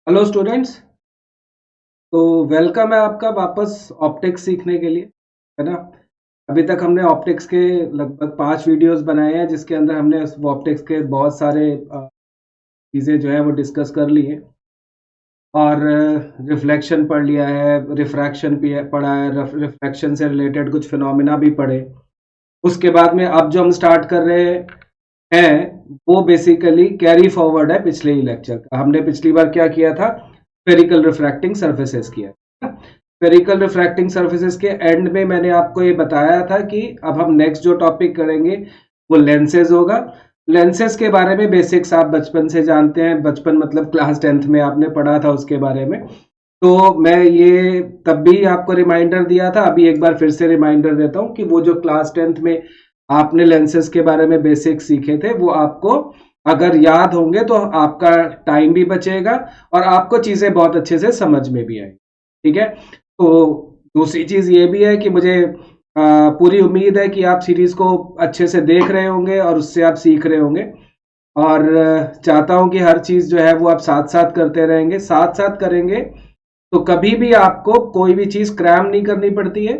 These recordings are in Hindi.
Hello students. तो वेलकम है आपका वापस ऑप्टिक्स सीखने के लिए, है ना। अभी तक हमने ऑप्टिक्स के लगभग 5 वीडियोस बनाए हैं जिसके अंदर हमने उस ऑप्टिक्स के बहुत सारे चीज़ें जो है वो डिस्कस कर ली हैं। और रिफ्लेक्शन पढ़ लिया है, रिफ्रैक्शन भी पढ़ा है, रिफ्लेक्शन से रिलेटेड कुछ फिनोमिना भी पढ़े। उसके बाद में अब जो हम स्टार्ट कर रहे हैं वो बेसिकली कैरी फॉरवर्ड है पिछले ही लेक्चर का। हमने पिछली बार क्या किया था, स्फेरिकल रिफ्रैक्टिंग सर्फेसेस किया। स्फेरिकल रिफ्रैक्टिंग सर्फेसेस के एंड में मैंने आपको ये बताया था कि अब हम नेक्स्ट जो टॉपिक करेंगे वो लेंसेज होगा। लेंसेज के बारे में बेसिक्स आप बचपन से जानते हैं, बचपन मतलब क्लास 10th में आपने पढ़ा था उसके बारे में। तो मैं ये तब भी आपको रिमाइंडर दिया था, अभी एक बार फिर से रिमाइंडर देता हूँ कि वो जो क्लास 10th में आपने लेंसेज के बारे में बेसिक सीखे थे वो आपको अगर याद होंगे तो आपका टाइम भी बचेगा और आपको चीजें बहुत अच्छे से समझ में भी आएंगी। ठीक है। तो दूसरी चीज ये भी है कि मुझे पूरी उम्मीद है कि आप सीरीज को अच्छे से देख रहे होंगे और उससे आप सीख रहे होंगे। और चाहता हूं कि हर चीज जो है वो आप साथ साथ करते रहेंगे, साथ साथ करेंगे तो कभी भी आपको कोई भी चीज क्रैम नहीं करनी पड़ती है।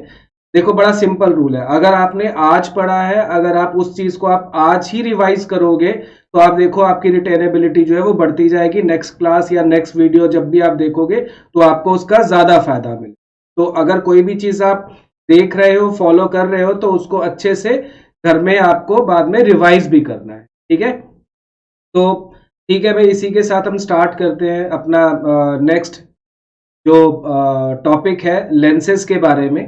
देखो बड़ा सिंपल रूल है, अगर आपने आज पढ़ा है, अगर आप उस चीज को आप आज ही रिवाइज करोगे तो आप देखो आपकी रिटेनेबिलिटी जो है वो बढ़ती जाएगी। नेक्स्ट क्लास या नेक्स्ट वीडियो जब भी आप देखोगे तो आपको उसका ज्यादा फायदा मिले। तो अगर कोई भी चीज आप देख रहे हो, फॉलो कर रहे हो, तो उसको अच्छे से घर में आपको बाद में रिवाइज भी करना है। ठीक है। तो ठीक है भाई, इसी के साथ हम स्टार्ट करते हैं अपना नेक्स्ट जो टॉपिक है लेंसेज के बारे में।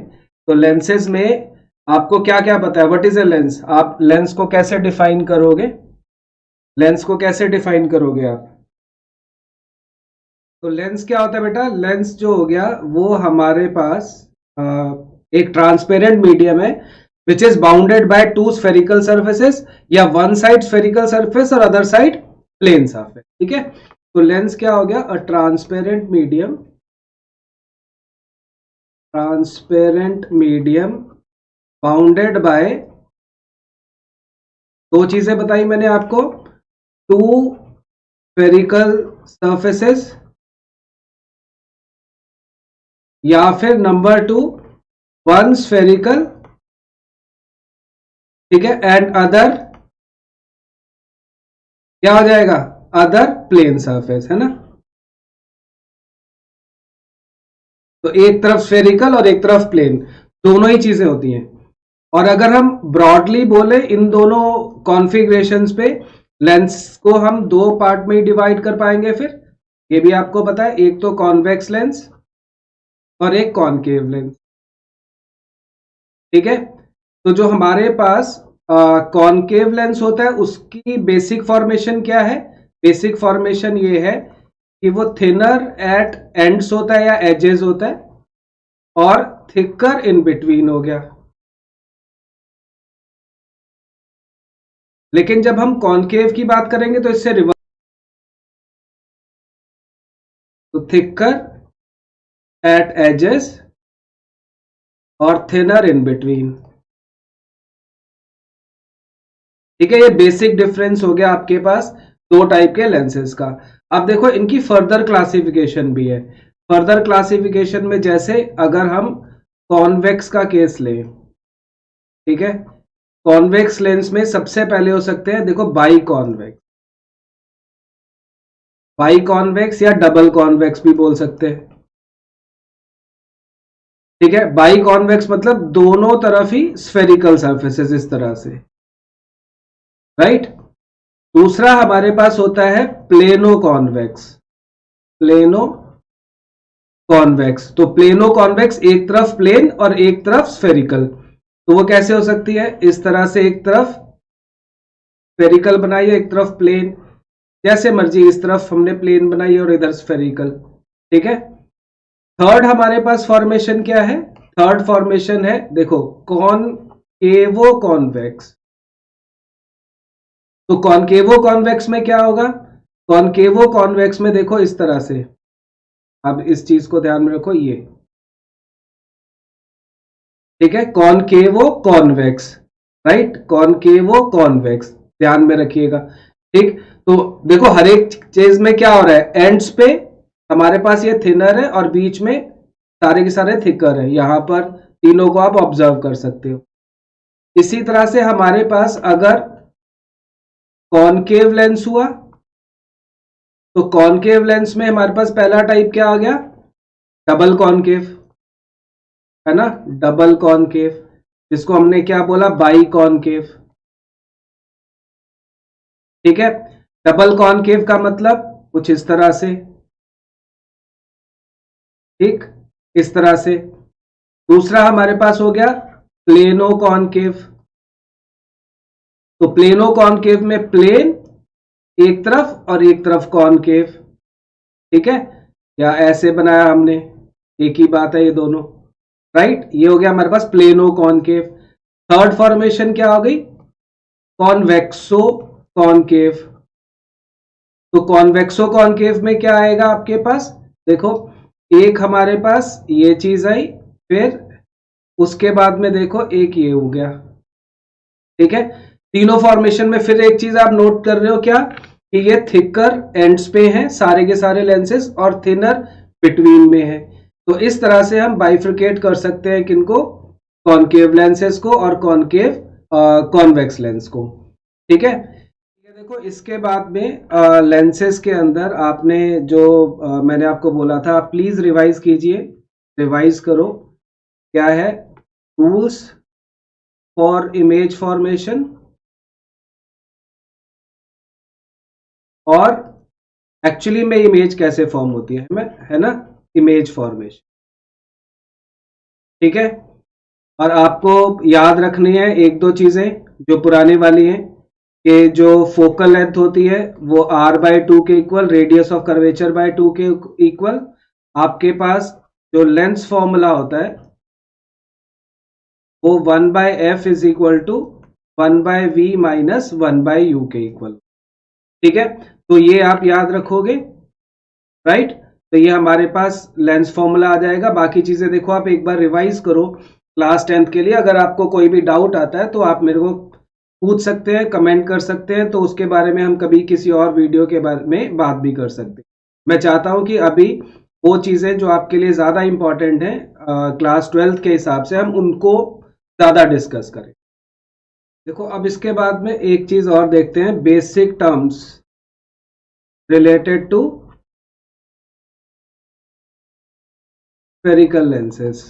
तो लेंसेज में आपको क्या क्या पता है, व्हाट इज ए लेंस, आप लेंस को कैसे डिफाइन करोगे, लेंस को कैसे डिफाइन करोगे आप। तो लेंस क्या होता है बेटा, लेंस जो हो गया वो हमारे पास अ, एक ट्रांसपेरेंट मीडियम है which is bounded by two spherical surfaces, या वन साइड स्फेरिकल सर्फेस और अदर साइड प्लेन सर्फेस। ठीक है। तो लेंस क्या हो गया, a transparent medium, transparent medium bounded by, दो चीजें बताई मैंने आपको, टू स्फेरिकल सर्फेसेस या फिर नंबर टू वन स्फेरिकल, ठीक है, एंड अदर क्या हो जाएगा, अदर प्लेन सरफेस, है ना। तो एक तरफ स्फेरिकल और एक तरफ प्लेन, दोनों ही चीजें होती हैं। और अगर हम ब्रॉडली बोले इन दोनों कॉन्फ़िगरेशंस पे, लेंस को हम दो पार्ट में ही डिवाइड कर पाएंगे। फिर ये भी आपको पता है, एक तो कॉन्वेक्स लेंस और एक कॉनकेव लेंस। ठीक है। तो जो हमारे पास कॉनकेव लेंस होता है उसकी बेसिक फॉर्मेशन क्या है, बेसिक फॉर्मेशन ये है कि वो थिनर एट एंड्स होता है या एजेस होता है और थिकर इन बिटवीन हो गया। लेकिन जब हम कॉनकेव की बात करेंगे तो इससे रिवर्स, तो थिकर एट एजेस और थिनर इन बिटवीन। ठीक है, ये बेसिक डिफरेंस हो गया आपके पास दो टाइप के लेंसेज का। अब देखो इनकी फर्दर क्लासिफिकेशन भी है। फर्दर क्लासिफिकेशन में जैसे अगर हम कॉन्वेक्स का केस लें, ठीक है, कॉन्वेक्स लेंस में सबसे पहले हो सकते हैं देखो बाई कॉन्वेक्स, बाई कॉन्वेक्स या डबल कॉन्वेक्स भी बोल सकते हैं। ठीक है, बाई कॉन्वेक्स मतलब दोनों तरफ ही स्फेरिकल सर्फेसेस इस तरह से, राइट। दूसरा हमारे पास होता है प्लेनो कॉन्वेक्स, प्लेनो कॉन्वेक्स। तो प्लेनो कॉन्वेक्स एक तरफ प्लेन और एक तरफ स्फेरिकल। तो वो कैसे हो सकती है, इस तरह से एक तरफ स्फेरिकल बनाई है एक तरफ प्लेन, जैसे मर्जी, इस तरफ हमने प्लेन बनाई और इधर स्फेरिकल। ठीक है। थर्ड हमारे पास फॉर्मेशन क्या है, थर्ड फॉर्मेशन है देखो कॉनकेवो कॉन्वेक्स। तो कॉनकेवो कॉन्वेक्स में क्या होगा, कॉनकेवो कॉन्वेक्स में देखो इस तरह से, अब इस चीज को ध्यान में रखो ये, ठीक है, कॉनकेवो कॉन्वेक्स, राइट, कॉनकेवो कॉन्वेक्स, ध्यान में रखिएगा। ठीक। तो देखो हर एक चीज में क्या हो रहा है, एंड्स पे हमारे पास ये थिनर है और बीच में सारे के सारे थिकर है। यहां पर तीनों को आप ऑब्जर्व कर सकते हो। इसी तरह से हमारे पास अगर कॉनकेव लेंस हुआ तो कॉनकेव लेंस में हमारे पास पहला टाइप क्या आ गया, डबल कॉनकेव, है ना, डबल कॉनकेव, जिसको हमने क्या बोला, बाई कॉनकेव। ठीक है, डबल कॉनकेव का मतलब कुछ इस तरह से, ठीक, इस तरह से। दूसरा हमारे पास हो गया प्लेनो कॉनकेव। तो प्लेनो कॉनकेव में प्लेन एक तरफ और एक तरफ कॉनकेव, ठीक है, या ऐसे बनाया हमने, एक ही बात है ये दोनों, राइट। ये हो गया हमारे पास प्लेनो कॉनकेव। थर्ड फॉर्मेशन क्या हो गई, कॉन्वेक्सो कॉनकेव। तो कॉन्वेक्सो कॉनकेव में क्या आएगा आपके पास, देखो एक हमारे पास ये चीज आई, फिर उसके बाद में देखो एक ये हो गया, ठीक है। तीनों फॉर्मेशन में फिर एक चीज आप नोट कर रहे हो क्या, कि ये थिकर एंड्स पे हैं सारे के सारे लेंसेज और थिनर बिटवीन में है। तो इस तरह से हम बाइफ्रिकेट कर सकते हैं किनको, कॉनकेव लेंसेज को और कॉनकेव कॉन्वेक्स लेंस को, ठीक है। ये देखो इसके बाद में लेंसेज के अंदर आपने जो मैंने आपको बोला था, आप प्लीज रिवाइज कीजिए, रिवाइज करो, क्या है, रूल्स फॉर इमेज फॉर्मेशन और एक्चुअली में इमेज कैसे फॉर्म होती है ना, इमेज फॉर्मेशन, ठीक है। और आपको याद रखनी है एक दो चीजें जो पुरानी वाली हैं, कि जो फोकल लेंथ होती है वो r/2 के equal, radius of curvature by 2 के इक्वल। आपके पास जो लेंस फॉर्मूला होता है वो 1/f is equal to 1/v minus 1/u के इक्वल, ठीक है। तो ये आप याद रखोगे, राइट। तो ये हमारे पास लेंस फॉर्मूला आ जाएगा। बाकी चीजें देखो आप एक बार रिवाइज करो क्लास 10th के लिए। अगर आपको कोई भी डाउट आता है तो आप मेरे को पूछ सकते हैं, कमेंट कर सकते हैं, तो उसके बारे में हम कभी किसी और वीडियो के बारे में बात भी कर सकते हैं। मैं चाहता हूं कि अभी वो चीजें जो आपके लिए ज्यादा इंपॉर्टेंट है क्लास 12th के हिसाब से, हम उनको ज्यादा डिस्कस करें। देखो अब इसके बाद में एक चीज और देखते हैं, basic terms related to spherical lenses,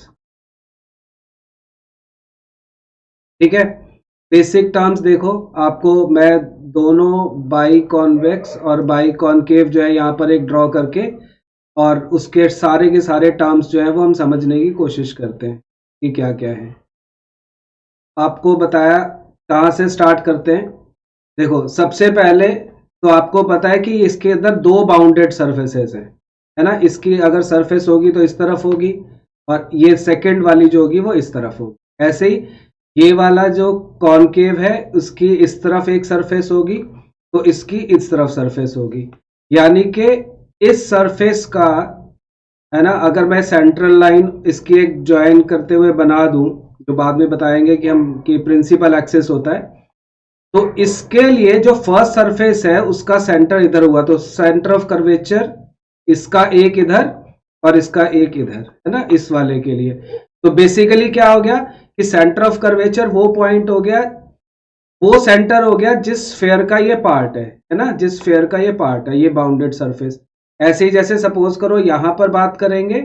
ठीक है। बेसिक टर्म्स देखो, आपको मैं दोनों बाई कॉन्वेक्स और बाई कॉनकेव जो है यहाँ पर एक ड्रॉ करके, और उसके सारे के सारे टर्म्स जो है वो हम समझने की कोशिश करते हैं कि क्या क्या है। आपको बताया कहाँ से स्टार्ट करते हैं। देखो सबसे पहले तो आपको पता है कि इसके अंदर दो बाउंडेड सरफेसेस हैं, है ना। इसकी अगर सरफेस होगी तो इस तरफ होगी, और ये सेकंड वाली जो होगी वो इस तरफ होगी। ऐसे ही ये वाला जो कॉनकेव है उसकी इस तरफ एक सरफेस होगी, तो इसकी इस तरफ सरफेस होगी। यानी कि इस सरफेस का, है ना, अगर मैं सेंट्रल लाइन इसकी एक ज्वाइन करते हुए बना दूं, जो बाद में बताएंगे कि हम कि प्रिंसिपल एक्सिस होता है, तो इसके लिए जो फर्स्ट सरफेस है उसका सेंटर इधर हुआ, तो सेंटर ऑफ कर्वेचर इसका एक इधर और इसका एक इधर, है ना, इस वाले के लिए। तो बेसिकली क्या हो गया कि सेंटर ऑफ कर्वेचर वो पॉइंट हो गया, वो सेंटर हो गया जिस स्फीयर का ये पार्ट है ना, जिस स्फीयर का ये पार्ट है, ये बाउंडेड सरफेस। ऐसे ही जैसे सपोज करो यहां पर बात करेंगे,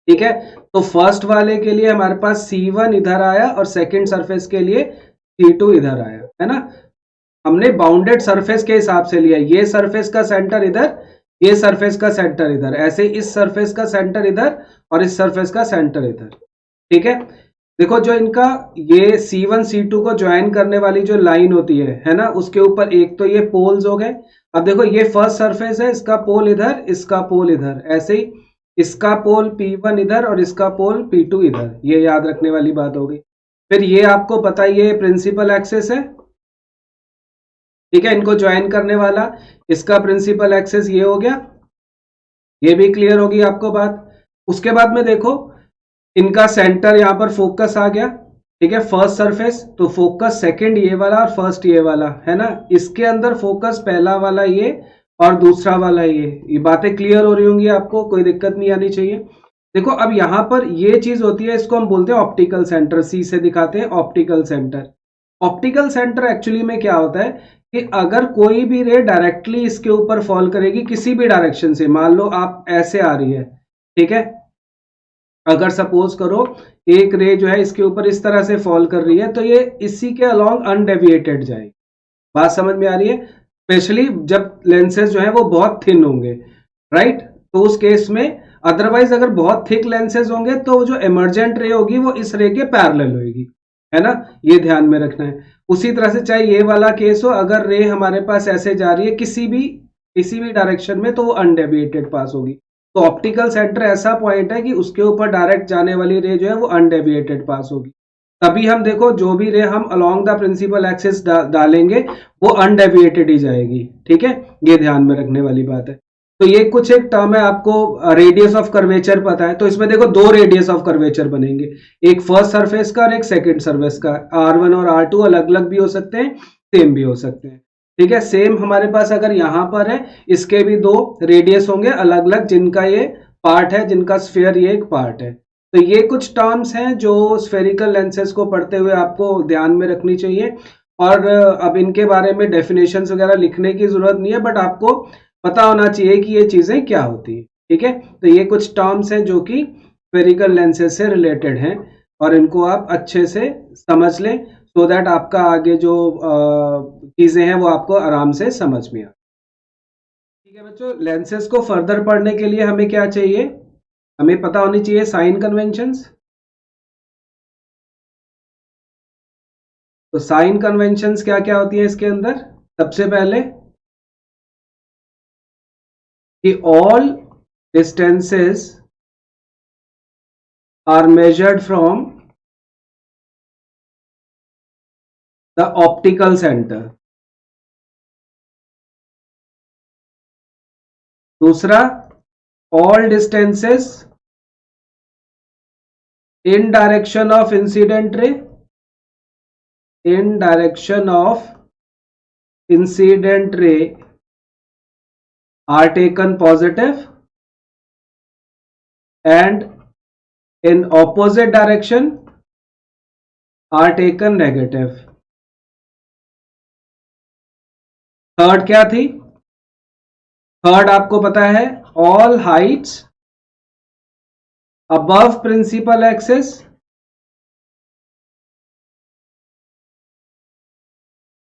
ठीक है। तो फर्स्ट वाले के लिए हमारे पास C1 इधर आया और सेकंड सरफेस के लिए C2 इधर आया, है ना। हमने बाउंडेड सरफेस के हिसाब से लिया, ये सरफेस का सेंटर इधर, ये सरफेस का सेंटर इधर, ऐसे इस सरफेस का सेंटर इधर और इस सरफेस का सेंटर इधर, ठीक है। देखो जो इनका ये C1 C2 को ज्वाइन करने वाली जो लाइन होती है ना, उसके ऊपर एक तो ये पोल्स हो गए। अब देखो ये फर्स्ट सरफेस है, इसका पोल इधर, इसका पोल इधर, ऐसे ही इसका पोल P1 इधर और इसका पोल P2 इधर, ये याद रखने वाली बात हो गई। फिर ये आपको पता है ये प्रिंसिपल एक्सिस है, ठीक है, इनको ज्वाइन करने वाला, इसका प्रिंसिपल एक्सिस ये हो गया, ये भी क्लियर होगी आपको बात। उसके बाद में देखो इनका सेंटर यहां पर फोकस आ गया, ठीक है, फर्स्ट सरफेस, तो फोकस सेकंड ये वाला और फर्स्ट ये वाला, है ना। इसके अंदर फोकस पहला वाला ये और दूसरा वाला ये बातें क्लियर हो रही होंगी आपको, कोई दिक्कत नहीं आनी चाहिए। देखो अब यहां पर ये चीज होती है, इसको हम बोलते हैं ऑप्टिकल सेंटर, सी से दिखाते हैं optical centre. Optical centre actually में क्या होता है कि अगर कोई भी रे डायरेक्टली इसके ऊपर फॉल करेगी किसी भी डायरेक्शन से, मान लो आप ऐसे आ रही है, ठीक है, अगर सपोज करो एक रे जो है इसके ऊपर इस तरह से फॉल कर रही है, तो ये इसी के अलोंग अनडेविएटेड जाएगी। बात समझ में आ रही है? स्पेशली जब लेंसेज जो है वो बहुत थिन होंगे, राइट, तो उस केस में। अदरवाइज अगर बहुत थिक लेंसेज होंगे तो जो इमर्जेंट रे होगी वो इस रे के पैरेलल होगी, है ना, ये ध्यान में रखना है। उसी तरह से चाहे ये वाला केस हो, अगर रे हमारे पास ऐसे जा रही है किसी भी डायरेक्शन में, तो वो अनडेविएटेड पास होगी। तो ऑप्टिकल सेंटर ऐसा पॉइंट है कि उसके ऊपर डायरेक्ट जाने वाली रे जो है वो अनडेविएटेड पास होगी। तभी हम देखो जो भी रे हम अलोंग द प्रिंसिपल एक्सिस डालेंगे वो अनडेविएटेड ही जाएगी, ठीक है, ये ध्यान में रखने वाली बात है। तो ये कुछ एक टर्म है, आपको रेडियस ऑफ कर्वेचर पता है, तो इसमें देखो दो रेडियस ऑफ कर्वेचर बनेंगे, एक फर्स्ट सरफेस का और एक सेकंड सरफेस का। R1 और R2 अलग अलग भी हो सकते हैं, सेम भी हो सकते हैं, ठीक है। सेम हमारे पास अगर यहां पर है, इसके भी दो रेडियस होंगे अलग अलग, जिनका ये पार्ट है, जिनका स्फीयर ये एक पार्ट है। तो ये कुछ टर्म्स हैं जो स्फेरिकल लेंसेज को पढ़ते हुए आपको ध्यान में रखनी चाहिए। और अब इनके बारे में डेफिनेशंस वगैरह लिखने की जरूरत नहीं है, बट आपको पता होना चाहिए कि ये चीजें क्या होती है, ठीक है। तो ये कुछ टर्म्स हैं जो कि स्फेरिकल लेंसेज से रिलेटेड हैं, और इनको आप अच्छे से समझ लें, सो दैट आपका आगे जो चीजें हैं वो आपको आराम से समझ में आए। ठीक है बच्चों, लेंसेज को फर्दर पढ़ने के लिए हमें क्या चाहिए, हमें पता होनी चाहिए साइन कन्वेंशंस। तो साइन कन्वेंशंस क्या क्या होती है इसके अंदर? सबसे पहले कि all distances are measured from the optical centre. दूसरा, all distances in direction of incident ray, in direction of incident ray are taken positive, and in opposite direction are taken negative. Third क्या थी? थर्ड आपको पता है, all heights above principal axis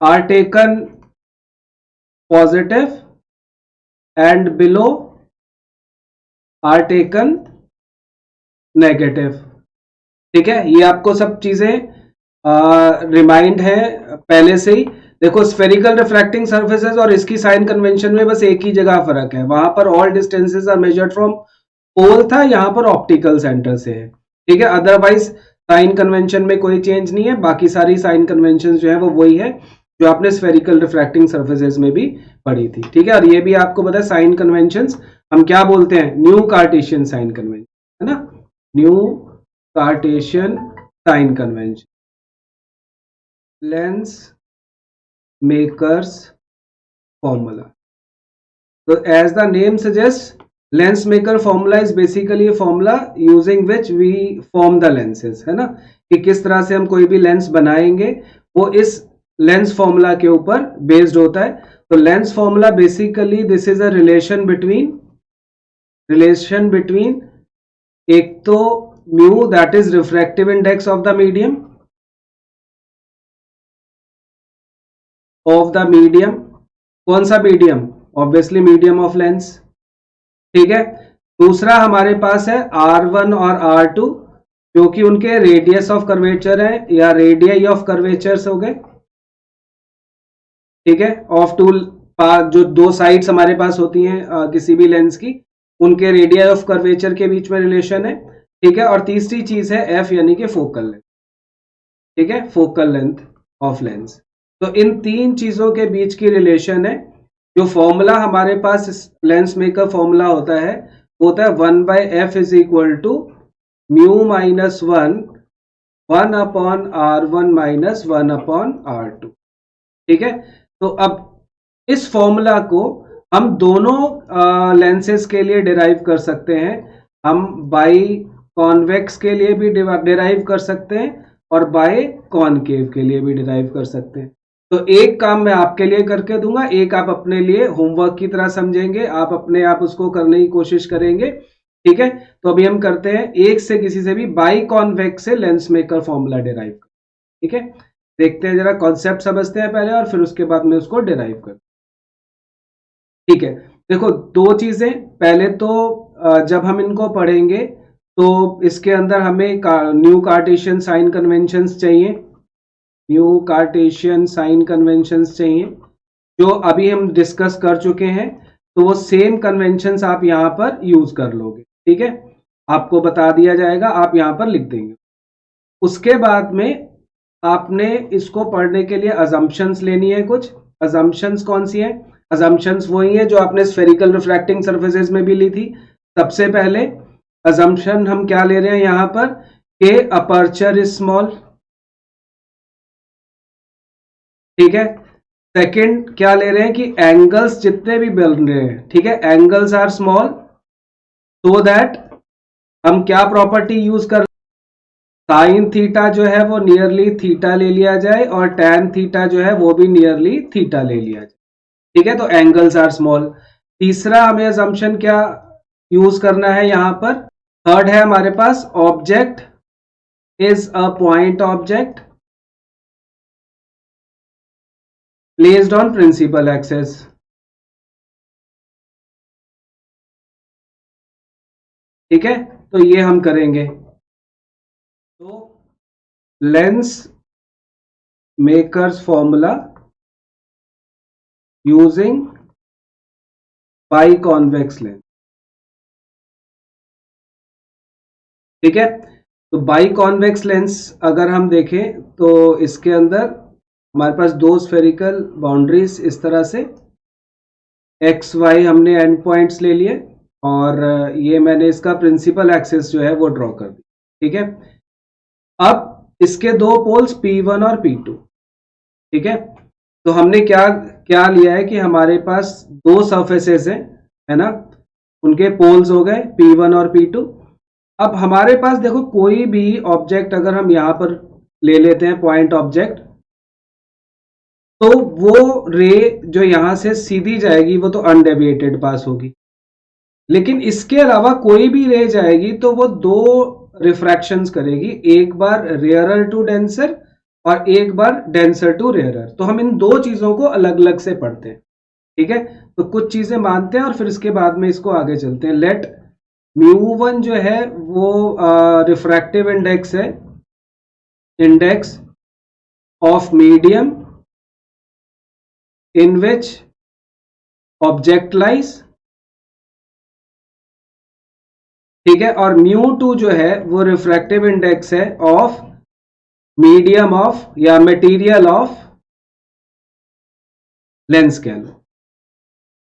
are taken positive and below are taken negative। ठीक है, ये आपको सब चीजें रिमाइंड है पहले से ही। देखो स्फेरिकल रिफ्रैक्टिंग सरफेसेस और इसकी साइन कन्वेंशन में बस एक ही जगह फर्क है, वहां पर all distances are measured from pole था, यहां पर ऑप्टिकल सेंटर से है, ठीक है। अदरवाइज साइन कन्वेंशन में कोई चेंज नहीं है, बाकी सारी साइन कन्वेंशन जो है वो वही है जो आपने स्फेरिकल रिफ्रैक्टिंग सरफेसेस में भी पढ़ी थी, ठीक है। और ये भी आपको पता है साइन कन्वेंशन हम क्या बोलते हैं, न्यू कार्टेशियन साइन कन्वेंशन, है ना, new Cartesian sign convention, lens makers formula. So as the name suggests, lens maker formula is basically formula using which we form the lenses, है ना, कि किस तरह से हम कोई भी लेंस बनाएंगे वो इस लेंस फॉर्मूला के ऊपर बेस्ड होता है। तो lens formula basically this is a relation between एक तो mu that is refractive index of the medium कौन सा medium? Obviously medium of lens, ठीक है। दूसरा हमारे पास है R1 और R2 जो कि उनके रेडियस ऑफ कर्वेचर है या रेडियस ऑफ कर्वेचर्स हो गए, ठीक है, ऑफ टू जो दो साइड्स हमारे पास होती हैं किसी भी लेंस की, उनके रेडियस ऑफ कर्वेचर के बीच में रिलेशन है, ठीक है। और तीसरी चीज है F यानी कि फोकल लेंथ, ठीक है, फोकल लेंथ ऑफ लेंस। तो इन तीन चीजों के बीच की रिलेशन है। जो फॉर्मूला हमारे पास लेंस मेकर फॉर्मूला होता है वो होता है 1/f is equal to mu minus 1 upon R1 minus 1 upon R2, ठीक है। तो अब इस फॉर्मूला को हम दोनों लेंसेज के लिए डिराइव कर सकते हैं। हम बाई कॉन्वेक्स के लिए भी डिराइव कर सकते हैं और बाय कॉनकेव के लिए भी डिराइव कर सकते हैं। तो एक काम मैं आपके लिए करके दूंगा, एक आप अपने लिए होमवर्क की तरह समझेंगे, आप अपने आप उसको करने की कोशिश करेंगे। ठीक है, तो अभी हम करते हैं एक से किसी से भी बाई कॉन्वेक्स से लेंस मेकर फॉर्मूला डिराइव। ठीक है, देखते हैं, जरा कॉन्सेप्ट समझते हैं पहले और फिर उसके बाद में उसको डिराइव कर। ठीक है, देखो दो चीजें, पहले तो जब हम इनको पढ़ेंगे तो इसके अंदर हमें न्यू कार्टेशियन साइन कन्वेंशंस चाहिए, न्यू कार्टेशियन साइन कन्वेंशंस चाहिए, जो अभी हम डिस्कस कर चुके हैं। तो वो सेम कन्वेंशंस आप यहां पर यूज कर लोगे। ठीक है, आपको बता दिया जाएगा, आप यहां पर लिख देंगे। उसके बाद में आपने इसको पढ़ने के लिए अजम्पशंस लेनी है। कुछ अजम्पशंस कौन सी है? अजम्पशंस वही है जो आपने स्फेरिकल रिफ्रैक्टिंग सरफेसेस में भी ली थी। सबसे पहले अजम्पशन हम क्या ले रहे हैं यहां पर कि अपर्चर इज स्मॉल। ठीक है, सेकंड क्या ले रहे हैं कि एंगल्स जितने भी बन रहे हैं, ठीक है, angles are small, so that हम क्या प्रॉपर्टी यूज कर, साइन थीटा जो है वो नियरली थीटा ले लिया जाए और टैन थीटा जो है वो भी नियरली थीटा ले लिया जाए। ठीक है, तो एंगल्स आर स्मॉल। तीसरा हमें असम्पशन क्या यूज करना है यहां पर? थर्ड है हमारे पास object is a point object placed on principal axis. ठीक है, तो ये हम करेंगे। तो lens makers formula using biconvex lens. ठीक है, तो बाई कॉन्वेक्स लेंस अगर हम देखें तो इसके अंदर हमारे पास दो स्फेरिकल बाउंड्रीज इस तरह से, एक्स वाई हमने एंड पॉइंट्स ले लिए और ये मैंने इसका प्रिंसिपल एक्सिस जो है वो ड्रॉ कर दी। ठीक है, अब इसके दो पोल्स P1 और P2। ठीक है, तो हमने क्या क्या लिया है कि हमारे पास दो सरफेसेस हैं, है ना, उनके पोल्स हो गए P1 और P2। अब हमारे पास देखो कोई भी ऑब्जेक्ट अगर हम यहां पर ले लेते हैं पॉइंट ऑब्जेक्ट, तो वो रे जो यहां से सीधी जाएगी वो तो अनडेविएटेड पास होगी, लेकिन इसके अलावा कोई भी रे जाएगी तो वो दो रिफ्रैक्शंस करेगी, एक बार रेयरर टू डेंसर और एक बार डेंसर टू रेयरर। तो हम इन दो चीजों को अलग अलग से पढ़ते हैं। ठीक है, तो कुछ चीजें मानते हैं और फिर इसके बाद में इसको आगे चलते हैं। लेट μ1 जो है वो रिफ्रैक्टिव इंडेक्स है, index of medium in which object lies. ठीक है, और μ2 जो है वो रिफ्रैक्टिव इंडेक्स है ऑफ मीडियम ऑफ या मटेरियल ऑफ लेंस स्केल।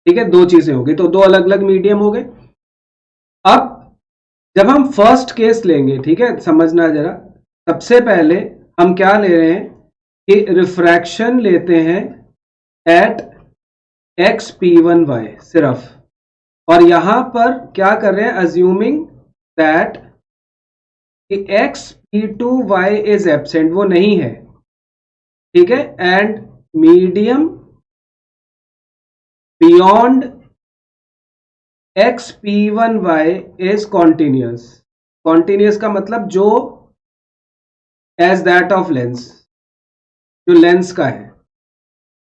ठीक है, दो चीजें हो गई, तो दो अलग अलग मीडियम हो गए। अब जब हम फर्स्ट केस लेंगे, ठीक है, समझना जरा, सबसे पहले हम क्या ले रहे हैं कि रिफ्रैक्शन लेते हैं एट XP1y सिर्फ, और यहां पर क्या कर रहे हैं, assuming that XP2y is absent, वो नहीं है। ठीक है, and medium beyond XP1y is continuous. Continuous का मतलब जो एज दैट ऑफ लेंस, जो लेंस का है,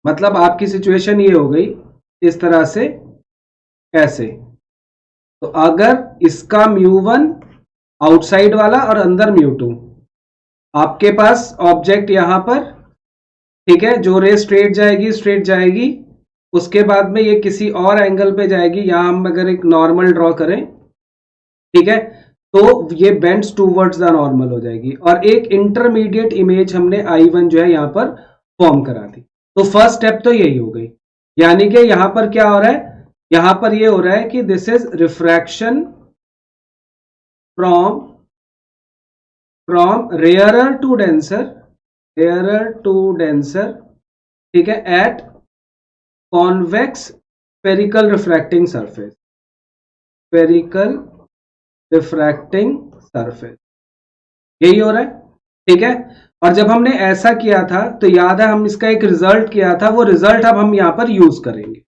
मतलब आपकी सिचुएशन ये हो गई इस तरह से, ऐसे। तो अगर इसका μ1 आउटसाइड वाला और अंदर μ2, आपके पास ऑब्जेक्ट यहां पर, ठीक है, जो रे स्ट्रेट जाएगी स्ट्रेट जाएगी, उसके बाद में ये किसी और एंगल पे जाएगी, यहां हम अगर एक नॉर्मल ड्रॉ करें, ठीक है, तो ये बेंड्स टूवर्ड्स द नॉर्मल हो जाएगी और एक इंटरमीडिएट इमेज हमने I1 जो है यहां पर फॉर्म करा दी। तो फर्स्ट स्टेप तो यही हो गई, यानी कि यहां पर क्या हो रहा है, यहां पर ये हो रहा है कि this is refraction from rarer to denser, rarer to denser, ठीक है, at convex spherical refracting surface, spherical refracting surface, यही हो रहा है, ठीक है। और जब हमने ऐसा किया था तो याद है हम इसका एक रिजल्ट किया था, वो रिजल्ट अब हम यहां पर यूज करेंगे,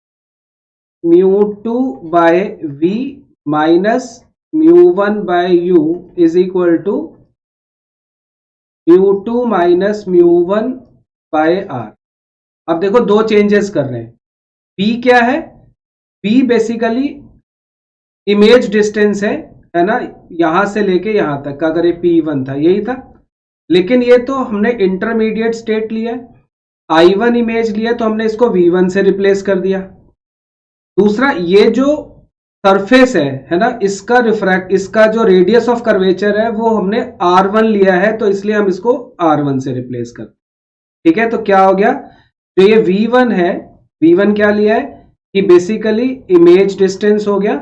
μ2 by v minus μ1 by u is equal to μ2 minus μ1 by r। अब देखो दो चेंजेस कर रहे हैं, v क्या है, v बेसिकली इमेज डिस्टेंस है ना, यहां से लेके यहां तक का, अगर ये p1 था यही था, लेकिन ये तो हमने इंटरमीडिएट स्टेट लिया है, I1 इमेज लिया तो हमने इसको V1 से रिप्लेस कर दिया। दूसरा ये जो सरफेस है ना, इसका जो रेडियस ऑफ कर्वेचर है वो हमने R1 लिया है, तो इसलिए हम इसको R1 से रिप्लेस कर, ठीक है। तो क्या हो गया, जो ये V1 है, V1 क्या लिया है कि बेसिकली इमेज डिस्टेंस हो गया,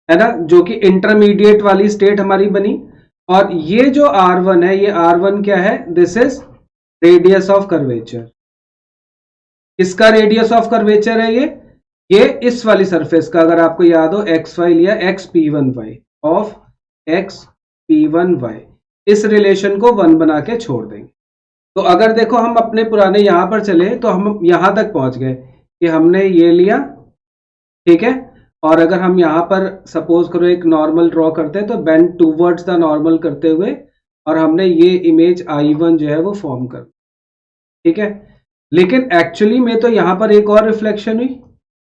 है ना, जो कि इंटरमीडिएट वाली स्टेट हमारी बनी। और ये जो R1 है, ये R1 क्या है, this is radius of curvature. किसका रेडियस ऑफ कर्वेचर है ये इस वाली सरफेस का, अगर आपको याद हो एक्स वाई लिया, X P1 Y of X P1 Y, इस रिलेशन को 1 बना के छोड़ देंगे। तो अगर देखो हम अपने पुराने यहां पर चले तो हम यहां तक पहुंच गए कि हमने ये लिया, ठीक है। और अगर हम यहां पर सपोज करो एक नॉर्मल ड्रॉ करते हैं तो बेंड टूवर्ड्स द नॉर्मल करते हुए, और हमने ये इमेज I1 जो है वो फॉर्म कर, ठीक है। लेकिन एक्चुअली में तो यहां पर एक और रिफ्लेक्शन हुई,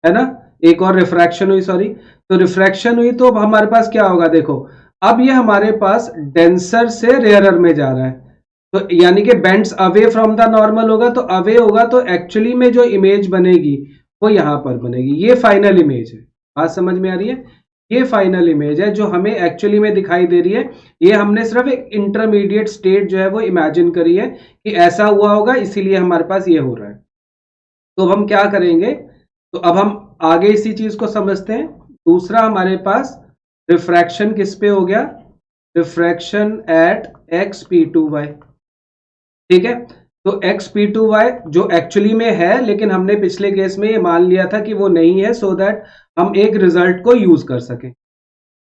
है ना, एक और रिफ्रैक्शन हुई, सॉरी, तो रिफ्रैक्शन हुई, तो अब हमारे पास क्या होगा, देखो अब ये हमारे पास डेंसर से रेयरर में जा रहा है, तो यानी कि bends away from the normal होगा, तो अवे होगा, तो एक्चुअली में जो इमेज बनेगी वो यहां पर बनेगी, ये फाइनल इमेज है। बात समझ में आ रही है, ये फाइनल इमेज है जो हमें एक्चुअली में दिखाई दे रही है। ये हमने सिर्फ एक इंटरमीडिएट स्टेट जो है वो इमेजिन करी है कि ऐसा हुआ होगा, इसीलिए हमारे पास ये हो रहा है। तो अब हम क्या करेंगे, तो अब हम आगे इसी चीज को समझते हैं। दूसरा हमारे पास रिफ्रैक्शन किस पे हो गया, रिफ्रैक्शन एट एक्स P2y, ठीक है। तो एक्स P2y जो एक्चुअली में है, लेकिन हमने पिछले केस में ये मान लिया था कि वो नहीं है, सो दैट हम एक रिजल्ट को यूज कर सकें।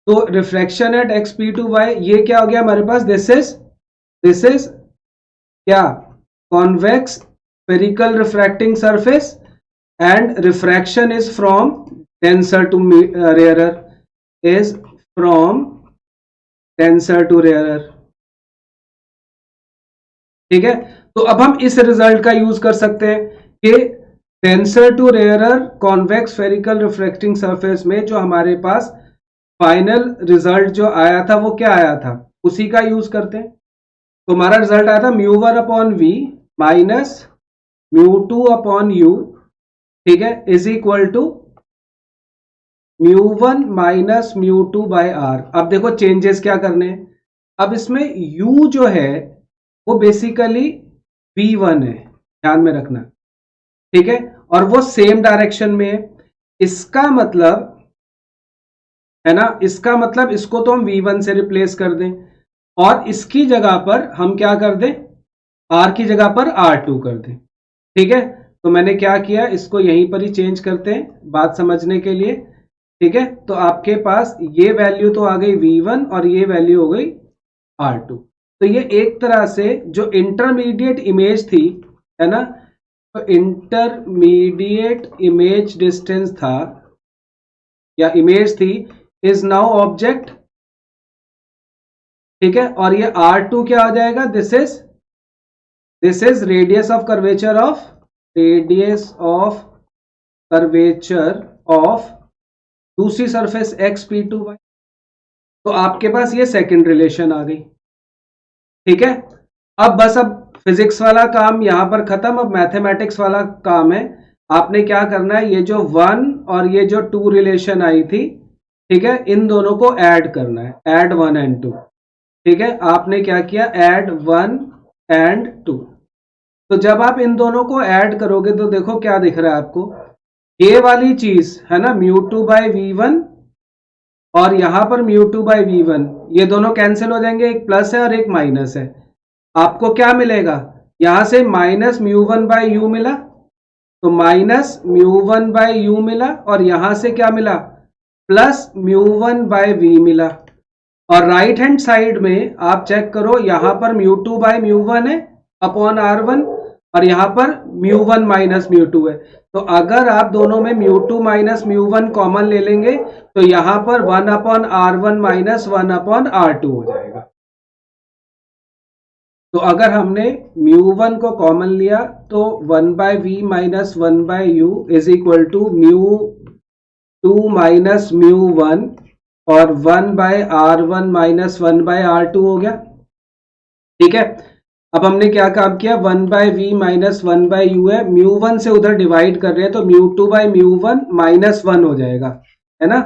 तो रिफ्रैक्शन एट एक्स P2y ये क्या हो गया हमारे पास, दिस इज क्या, convex spherical refracting surface, and refraction is from denser to rarer, is from denser to rarer, ठीक है। तो अब हम इस रिजल्ट का यूज कर सकते हैं कि denser to rarer convex spherical refracting surface में जो हमारे पास फाइनल रिजल्ट जो आया था वो क्या आया था, उसी का यूज करते हैं। तो हमारा रिजल्ट आया था μ1 upon v minus μ2 upon u, ठीक है, is equal to μ1 minus μ2 by r। अब देखो चेंजेस क्या करने हैं, अब इसमें u जो है वो बेसिकली v1 है, ध्यान में रखना, ठीक है, और वो सेम डायरेक्शन में है। इसका मतलब है ना, इसका मतलब इसको तो हम v1 से रिप्लेस कर दें, और इसकी जगह पर हम क्या कर दें, r की जगह पर r2 कर दें, ठीक है। तो मैंने क्या किया, इसको यहीं पर ही चेंज करते हैं बात समझने के लिए, ठीक है। तो आपके पास ये वैल्यू तो आ गई v1 और ये वैल्यू हो गई r2। तो ये एक तरह से जो इंटरमीडिएट इमेज थी, है ना, तो इंटरमीडिएट इमेज डिस्टेंस था या इमेज थी, इज नाउ ऑब्जेक्ट, ठीक है। और ये R2 क्या हो जाएगा, this is radius of curvature of दूसरी सरफेस एक्स P2y। तो आपके पास ये सेकंड रिलेशन आ गई, ठीक है। अब फिजिक्स वाला काम यहां पर खत्म, अब मैथमेटिक्स वाला काम है। आपने क्या करना है, ये जो 1 और ये जो 2 रिलेशन आई थी, ठीक है, इन दोनों को ऐड करना है, ऐड 1 एंड 2, ठीक है। आपने क्या किया, ऐड 1 एंड 2। तो जब आप इन दोनों को ऐड करोगे तो देखो क्या दिख रहा है आपको, ये वाली चीज है ना μ2 बाय v1, और यहां पर μ2 बाय v1, ये दोनों कैंसिल हो जाएंगे, एक प्लस है और एक माइनस है। आपको क्या मिलेगा, यहां से माइनस μ1 बाय u मिला, तो माइनस μ1 बाय यू मिला और यहां से क्या मिला प्लस μ1 बाय वी मिला। और राइट हैंड साइड में आप चेक करो, यहां पर μ2 बाय μ1 है अपॉन R1 और यहां पर μ1 माइनस μ2 है। तो अगर आप दोनों में μ2 माइनस μ1 कॉमन ले लेंगे तो यहां पर 1 upon R1 minus 1 upon R2 हो जाएगा। तो अगर हमने μ1 को कॉमन लिया तो 1 by we minus 1 by u is equal to μ2 minus μ1 और 1 bye R1 minus 1 bye R2 हो गया। ठीक है, अब हमने क्या काम किया, 1 by we minus 1 by U है, μ1 से उधर डिवाइड कर रहे हैं तो μ2 बाय μ1 माइनस 1 हो जाएगा, है ना,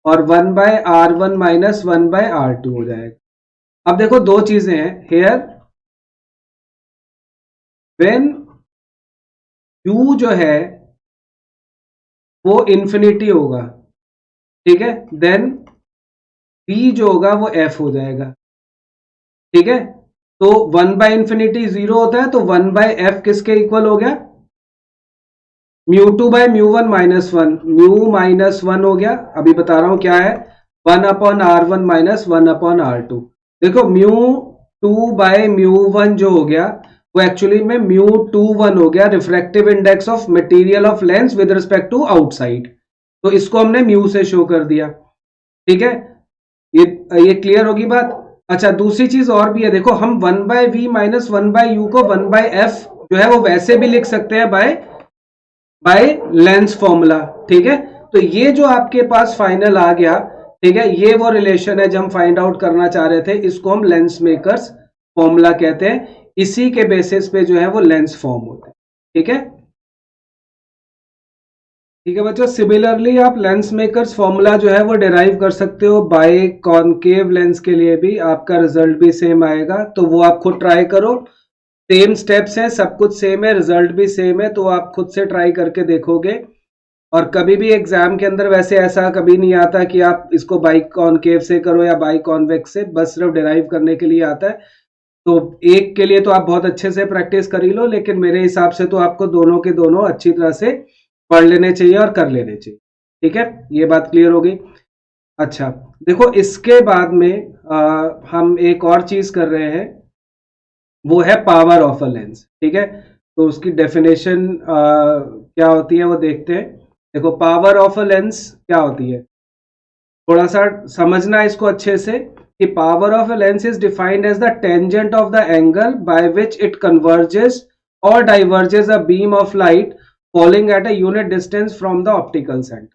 और 1 bye R1 minus 1 bye R2 हो जाएगा। अब देखो दो चीजें हैं हेयर, व्हेन u जो है वो इंफिनिटी होगा, ठीक है, देन v जो होगा वो f हो जाएगा। ठीक है, तो 1 बाय इंफिनिटी 0 होता है तो 1 बाय f किसके इक्वल हो गया, μ2 बाय μ1 माइनस 1, म्यू माइनस 1 हो गया। अभी बता रहा हूं क्या है, 1 upon R1 minus 1 upon R2। देखो μ2 बाय μ1 जो हो गया वो एक्चुअली में μ21 हो गया, refractive index of material of lens with respect to outside. तो इसको हमने म्यू से शो कर दिया। ठीक है, ये क्लियर होगी बात। अच्छा, दूसरी चीज और भी है, देखो हम 1 by we minus 1 by U को 1 बाय एफ जो है वो वैसे भी लिख सकते हैं बाय लेंस फॉर्मूला। ठीक है, तो ये जो आपके पास फाइनल आ गया, ठीक है, ये वो रिलेशन है जो हम फाइंड आउट करना चाह रहे थे, इसको हम लेंस मेकर्स फॉर्मूला कहते हैं। इसी के बेसिस पे जो है वो लेंस फॉर्म होता है। ठीक है, ठीक है बच्चों, सिमिलरली आप लेंस मेकर्स फॉर्मूला जो है वो डिराइव कर सकते हो बाय कॉनकेव लेंस के लिए भी, आपका रिजल्ट भी सेम आएगा। तो वो आप खुद ट्राई करो, सेम स्टेप्स हैं, सब कुछ सेम है, रिजल्ट भी सेम है, तो आप खुद से ट्राई करके देखोगे। और कभी भी एग्जाम के अंदर वैसे ऐसा कभी नहीं आता कि आप इसको बाई कॉनकेव से करो या बाई कॉन्वेक्स से, बस सिर्फ डिराइव करने के लिए आता है। तो एक के लिए तो आप बहुत अच्छे से प्रैक्टिस कर ही लो, लेकिन मेरे हिसाब से तो आपको दोनों के दोनों अच्छी तरह से पढ़ लेने चाहिए और कर लेने चाहिए। ठीक है, ये बात क्लियर हो गई। अच्छा देखो, इसके बाद में हम एक और चीज कर रहे हैं, वो है पावर ऑफ अ लेंस। ठीक है, तो उसकी डेफिनेशन क्या होती है वो देखते हैं। देखो, पावर ऑफ अ लेंस क्या होती है, थोड़ा सा समझना इसको अच्छे से, कि power of a lens is defined as the tangent of the angle by which it converges और diverges a beam of light falling at a unit distance from the optical centre.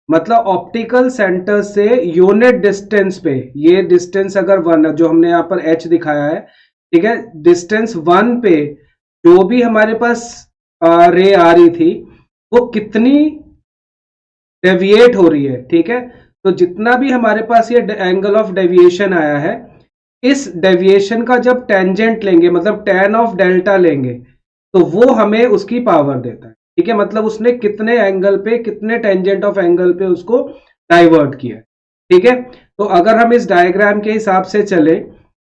मतलब ऑप्टिकल सेंटर से यूनिट डिस्टेंस पे, ये डिस्टेंस अगर 1 जो हमने यहाँ पर h दिखाया है, ठीक है, डिस्टेंस 1 पे जो भी हमारे पास रे आ रही थी वो कितनी डेविएट हो रही है। ठीक है, तो जितना भी हमारे पास ये एंगल ऑफ डेविएशन आया है, इस डेविएशन का जब टेंजेंट लेंगे, मतलब tan ऑफ डेल्टा लेंगे, तो वो हमें उसकी पावर देता है। ठीक है, मतलब उसने कितने एंगल पे, कितने टेंजेंट ऑफ एंगल पे उसको डाइवर्ट किया। ठीक है, तो अगर हम इस डायग्राम के हिसाब से चले,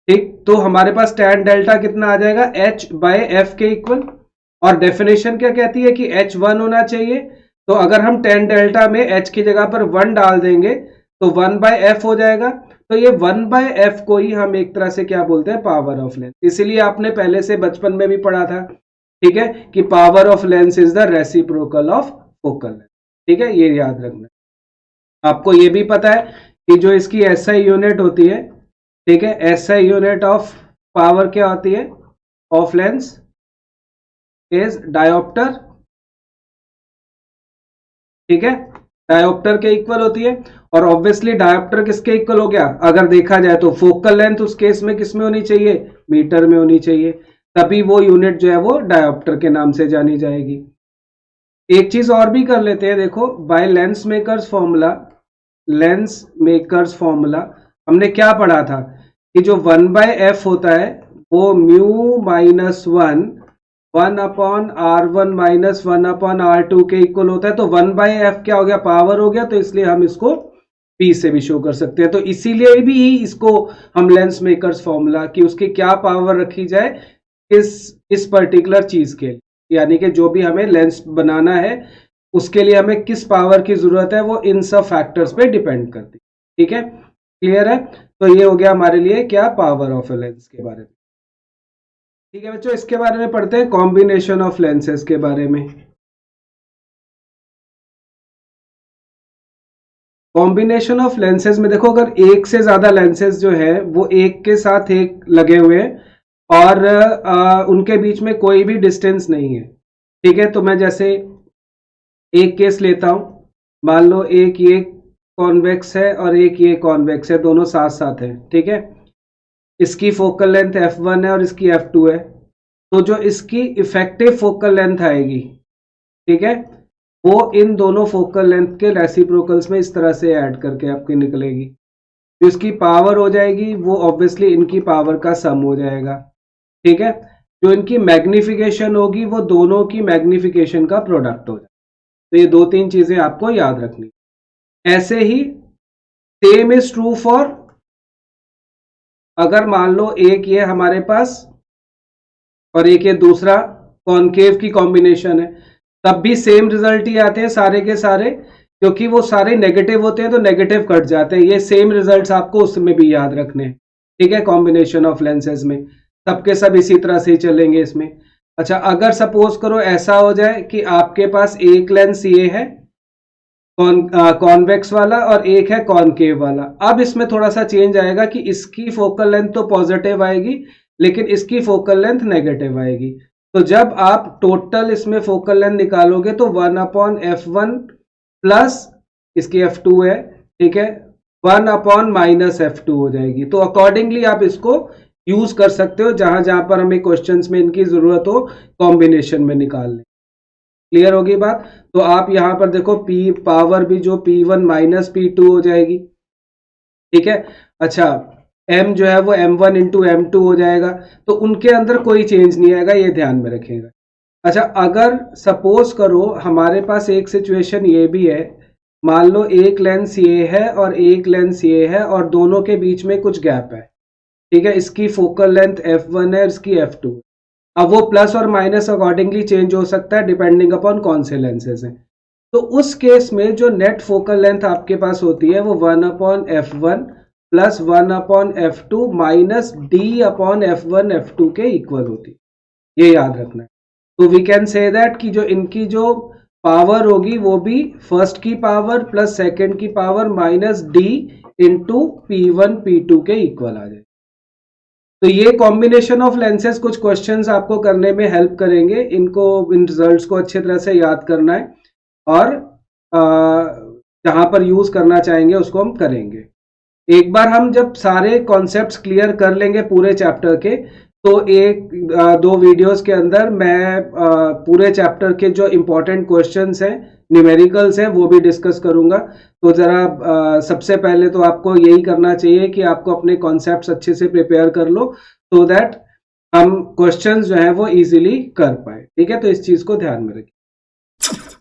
ठीक, तो हमारे पास tan डेल्टा कितना आ जाएगा, h बाय एफ के इक्वल। और डेफिनेशन क्या कहती है कि h 1 होना चाहिए, तो अगर हम tan डेल्टा में h की जगह पर 1 डाल देंगे तो 1 बाय एफ हो जाएगा। तो ये 1 बाय एफ को ही हम एक तरह से क्या बोलते हैं, पावर ऑफ लेंस। इसीलिए आपने पहले से बचपन में भी पढ़ा था, ठीक है, कि power of lens is the reciprocal of focal length. ठीक है, ये याद रखना। आपको ये भी पता है कि जो इसकी एसआई यूनिट होती है, ठीक है, एसआई यूनिट ऑफ पावर क्या होती है ऑफ लेंस इज डायोप्टर। ठीक है, डायोप्टर के इक्वल होती है। और ऑब्वियसली डायोप्टर किसके इक्वल हो गया, अगर देखा जाए तो फोकल लेंथ उस केस में किस में होनी चाहिए, मीटर में होनी चाहिए, तभी वो यूनिट जो है वो डायोप्टर के नाम से जानी जाएगी। एक चीज और भी कर लेते हैं, देखो, by lens makers formula, lens makers formula हमने क्या पढ़ा था कि जो 1 बाय एफ होता है वो mu minus 1 upon R1 minus 1 upon R2 के इक्वल होता है। तो 1 बाय एफ क्या हो गया, पावर हो गया, तो इसलिए हम इसको P से भी शो कर सकते हैं। तो इसीलिए भी इसको हम लेंस मेकर्स फॉर्मूला कि उसकी क्या पावर रखी जाए इस पर्टिकुलर चीज के लिए। यानी कि जो भी हमें लेंस बनाना है उसके लिए हमें किस पावर की जरूरत है वो इन सब फैक्टर्स पे डिपेंड करती है। ठीक है, क्लियर है? तो ये हो गया हमारे लिए क्या, पावर ऑफ ए लेंस के बारे में। ठीक है बच्चों, इसके बारे में पढ़ते हैं कॉम्बिनेशन ऑफ लेंसेज के बारे में। कॉम्बिनेशन ऑफ लेंसेज में देखो, अगर एक से ज्यादा लेंसेज जो है वो एक के साथ एक लगे हुए हैं और उनके बीच में कोई भी डिस्टेंस नहीं है। ठीक है, तो मैं जैसे एक केस लेता हूं, मान लो एक ये कॉन्वेक्स है और एक ये कॉन्वेक्स है, दोनों साथ साथ है। ठीक है, इसकी फोकल लेंथ f1 है और इसकी f2 है। तो जो इसकी इफेक्टिव फोकल लेंथ आएगी, ठीक है, वो इन दोनों फोकल लेंथ के रेसिप्रोकल्स में इस तरह से ऐड करके आपकी निकलेगी। जो इसकी पावर हो जाएगी वो ऑब्वियसली इनकी पावर का सम हो जाएगा। ठीक है, जो इनकी मैग्निफिकेशन होगी वो दोनों की मैग्निफिकेशन का प्रोडक्ट हो जाएगा। तो ये दो तीन चीजें आपको याद रखनी। ऐसे ही सेम इज ट्रू फॉर, अगर मान लो एक ये हमारे पास और एक ये दूसरा कॉनकेव की कॉम्बिनेशन है, तब भी सेम रिजल्ट ही आते हैं सारे के सारे, क्योंकि वो सारे नेगेटिव होते हैं तो नेगेटिव कट जाते हैं। ये सेम रिजल्ट्स आपको उसमें भी याद रखने हैं। ठीक है, कॉम्बिनेशन ऑफ लेंसेज में सबके सब इसी तरह से ही चलेंगे इसमें। अच्छा, अगर सपोज करो ऐसा हो जाए कि आपके पास एक लेंस ये है कॉन्वेक्स वाला और एक है कॉनकेव वाला, अब इसमें थोड़ा सा चेंज आएगा कि इसकी फोकल लेंथ तो पॉजिटिव आएगी लेकिन इसकी फोकल लेंथ नेगेटिव आएगी। तो जब आप टोटल इसमें फोकल लेंथ निकालोगे तो 1/f1 प्लस इसकी f2 है, ठीक है, 1/-f2 हो जाएगी। तो अकॉर्डिंगली आप इसको यूज कर सकते हो जहां जहां पर हमें क्वेश्चंस में इनकी जरूरत हो कॉम्बिनेशन में निकालने। क्लियर होगी बात? तो आप यहां पर देखो P पावर भी जो P1 माइनस P2 हो जाएगी। ठीक है, अच्छा M जो है वो M1 इंटू M2 हो जाएगा। तो उनके अंदर कोई चेंज नहीं आएगा, ये ध्यान में रखिएगा। अच्छा, अगर सपोज करो हमारे पास एक सिचुएशन ये भी है, मान लो एक लेंस ये है और एक लेंस ये है और दोनों के बीच में कुछ गैप है। ठीक है, इसकी फोकल लेंथ f1 है, इसकी f2। अब वो प्लस और माइनस अकॉर्डिंगली चेंज हो सकता है डिपेंडिंग अपॉन कौन से लेंसेज हैं। तो उस केस में जो नेट फोकल लेंथ आपके पास होती है वो 1/f1 plus 1/f2 minus d/f1 f2 के इक्वल होती है। ये याद रखना है। तो वी कैन से दैट कि जो इनकी जो पावर होगी वो भी फर्स्ट की पावर प्लस सेकंड की power minus D into P1 P2 के इक्वल आ जाए। तो ये कॉम्बिनेशन ऑफ लेंसेज कुछ क्वेश्चंस आपको करने में हेल्प करेंगे। इनको, इन रिजल्ट्स को अच्छे तरह से याद करना है और जहां पर यूज करना चाहेंगे उसको हम करेंगे। एक बार हम जब सारे कॉन्सेप्ट्स क्लियर कर लेंगे पूरे चैप्टर के, तो एक दो वीडियोस के अंदर मैं पूरे चैप्टर के जो इम्पोर्टेंट क्वेश्चंस हैं, न्यूमेरिकल्स हैं, वो भी डिस्कस करूंगा। तो जरा सबसे पहले तो आपको यही करना चाहिए कि आपको अपने कॉन्सेप्ट्स अच्छे से प्रिपेयर कर लो सो दैट हम क्वेश्चंस जो है वो इजीली कर पाए। ठीक है, तो इस चीज को ध्यान में रखिए।